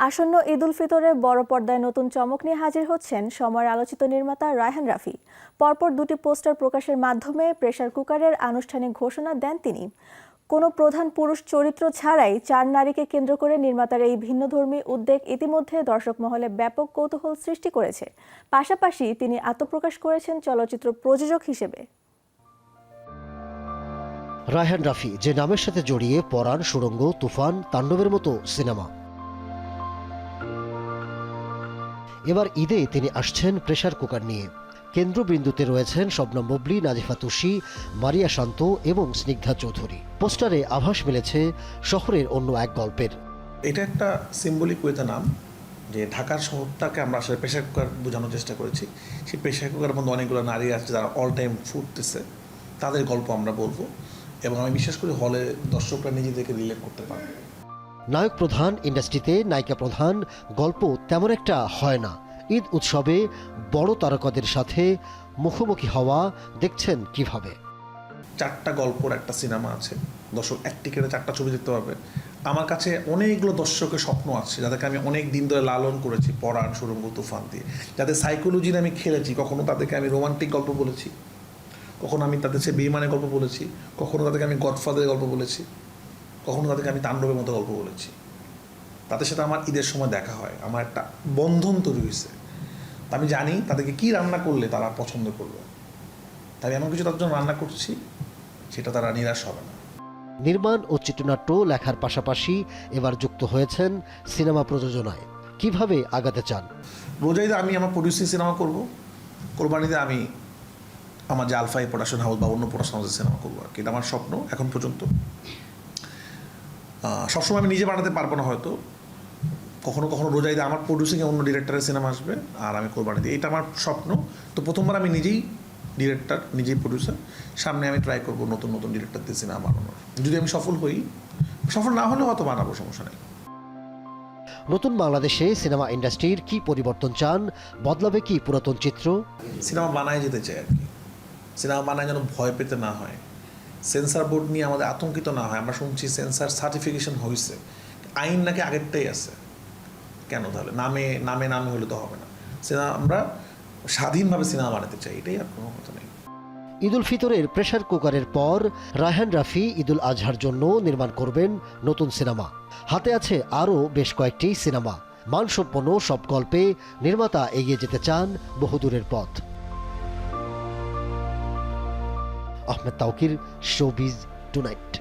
আসন্ন ঈদ উল ফিতরে বড় পর্দায় নতুন চমক নিয়ে হাজির হচ্ছেন সময়ের আলোচিত নির্মাতা রায়হান রাফি। পরপর দুটি পোস্টার প্রকাশের মাধ্যমে প্রেসার কুকারের আনুষ্ঠানিক ঘোষণা দেন তিনি। কোনো প্রধান পুরুষ চরিত্র ছাড়াই 4 নারীকে কেন্দ্র করে নির্মাতার এই ভিন্নধর্মী উদ্যোগ ইতিমধ্যে দর্শক মহলে ব্যাপক কৌতূহল সৃষ্টি করেছে। পাশাপাশি তিনি আত্মপ্রকাশ করেছেন চলচ্চিত্র প্রযোজক হিসেবে। রায়হান রাফি যে নামের সাথে জড়িয়ে পরাণ, সুড়ঙ্গ, তুফান, তাণ্ডবের মতো সিনেমা। এবার ঈদে তিনি আসছেন প্রেসার কুকার নিয়ে। কেন্দ্রবিন্দুতে রয়েছেন শবনম বুবলী, নাজিফা তুষি, মারিয়া শান্ত এবং স্নিগ্ধা চৌধুরী। পোস্টারে আভাস মিলেছে শহরের অন্য এক গল্পের। এটা একটা সিম্বলিক ওয়েতে নাম, যে ঢাকার শহরটাকে আমরা আসলে প্রেসার কুকার বোঝানোর চেষ্টা করেছি। সেই প্রেসার কুকারের মধ্যে অনেকগুলো নারী আছে যারা অল টাইম ফুটতেছে, তাদের গল্প আমরা বলবো এবং আমি বিশ্বাস করি হলে দর্শকরা নিজেদেরকে রিলেট করতে পারবে। নায়ক প্রধান, ইন্ডাস্ট্রিতে নায়িকা প্রধান, গল্প তেমন একটা হয় না। ঈদ উৎসবে বড় তারকাদের সাথে মুখোমুখি হওয়া দেখছেন কিভাবে? 4টা গল্পর একটা সিনেমা আছে, দর্শক এক টিকেটে 4টা ছবি দেখতে পারবে। আমার কাছে অনেকগুলো দর্শকের স্বপ্ন আছে যাদেরকে আমি অনেক দিন ধরে লালন করেছি পরাণ, সুড়ঙ্গ, তুফান দিয়ে, যাদের সাইকোলজি নিয়ে আমি খেলেছি। কখনো তাদেরকে আমি রোমান্টিক গল্প বলেছি, কখনো আমি তাদের সে বেইমানের গল্প বলেছি, কখনো তাদেরকে আমি গডফাদারের গল্প বলেছি, কখনো তাদেরকে আমি তাণ্ডবের মতো গল্প বলেছি। তাদের সাথে আমার ঈদের সময় দেখা হয়, আমার একটা বন্ধন তৈরি হয়েছে। তা আমি জানি তাদেরকে কী রান্না করলে তারা পছন্দ করবে, তাই এমন কিছু তাদের জন্য রান্না করছি সেটা তারা নিরাশ হবে না। নির্মাণ ও চিত্রনাট্য লেখার পাশাপাশি এবার যুক্ত হয়েছেন সিনেমা প্রযোজনায়। কিভাবে আগাতে চান? রোজাইদে আমি আমার প্রডিউসিং সিনেমা করব, কোরবানিতে আমি আমার যে আলফাই প্রোডাকশন হাউস বা অন্য প্রোডাকশন হাউসের সিনেমা করবো আর কি। এটা আমার স্বপ্ন এখন পর্যন্ত। সবসময় আমি নিজে বানাতে পারবো না হয়তো, কখনো কখনো রোজাইদে আমার প্রডিউসিংয়ে অন্য ডিরেক্টরের সিনেমা আসবে আর আমি কোরবানিতে, এটা আমার স্বপ্ন। তো প্রথমবার আমি নিজেই ডিরেক্টর, নিজেই প্রডিউসার। সামনে আমি ট্রাই করবো নতুন নতুন ডিরেক্টরদের সিনেমা বানানোর। যদি আমি সফল হই, সফল না হলেও হয়তো বানাবো, সমস্যা নেই। নতুন বাংলাদেশে সিনেমা ইন্ডাস্ট্রির কি পরিবর্তন চান? বদলাবে কি পুরাতন চিত্র? সিনেমা বানায় যেতে চাই আর কি। সিনেমা বানায় যেন ভয় পেতে না হয়, সেন্সার বোর্ড নিয়ে আমাদের আতঙ্কিত না হয়। আমরা শুনছি সেন্সার সার্টিফিকেশন হয়েছে, আইন নাকি আগেরটাই আছে। কেন তাহলে নামে নামে নামে হলে তো হবে না। সিনেমা আমরা স্বাধীনভাবে সিনেমা বানাতে চাই, এটাই আর কোনো কথা নেই। ঈদ উল ফিতরের প্রেসার কুকারের পর রায়হান রাফি ঈদ উল আজহার জন্য নির্মাণ করবেন নতুন সিনেমা। হাতে আছে আরও বেশ কয়েকটি সিনেমা। মানসম্পন্ন সব গল্পে নির্মাতা এগিয়ে যেতে চান বহুদূরের পথ। Ahmed Tauquir, showbiz tonight.